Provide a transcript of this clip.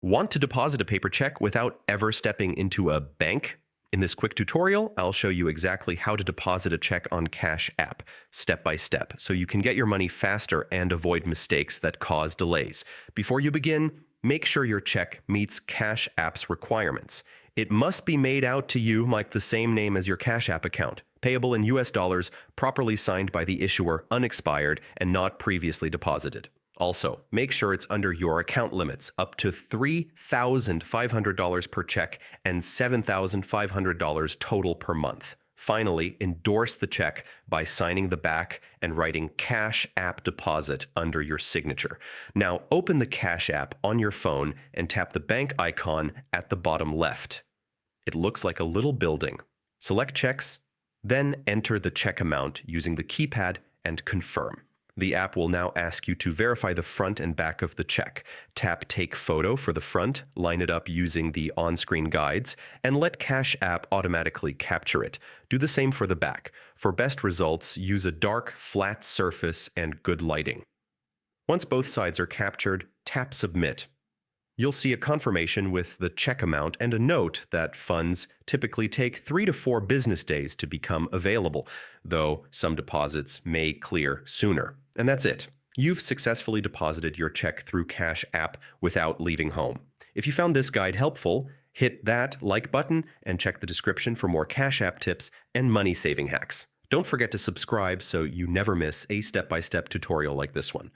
Want to deposit a paper check without ever stepping into a bank? In this quick tutorial, I'll show you exactly how to deposit a check on Cash App, step by step, so you can get your money faster and avoid mistakes that cause delays. Before you begin, make sure your check meets Cash App's requirements. It must be made out to you like the same name as your Cash App account, payable in US dollars, properly signed by the issuer, unexpired, and not previously deposited. Also, make sure it's under your account limits, up to $3,500 per check and $7,500 total per month. Finally, endorse the check by signing the back and writing Cash App Deposit under your signature. Now, open the Cash App on your phone and tap the bank icon at the bottom left. It looks like a little building. Select checks, then enter the check amount using the keypad and confirm. The app will now ask you to verify the front and back of the check. Tap Take Photo for the front, line it up using the on-screen guides, and let Cash App automatically capture it. Do the same for the back. For best results, use a dark, flat surface and good lighting. Once both sides are captured, tap Submit. You'll see a confirmation with the check amount and a note that funds typically take 3 to 4 business days to become available, though some deposits may clear sooner. And that's it. You've successfully deposited your check through Cash App without leaving home. If you found this guide helpful, hit that like button and check the description for more Cash App tips and money-saving hacks. Don't forget to subscribe so you never miss a step-by-step tutorial like this one.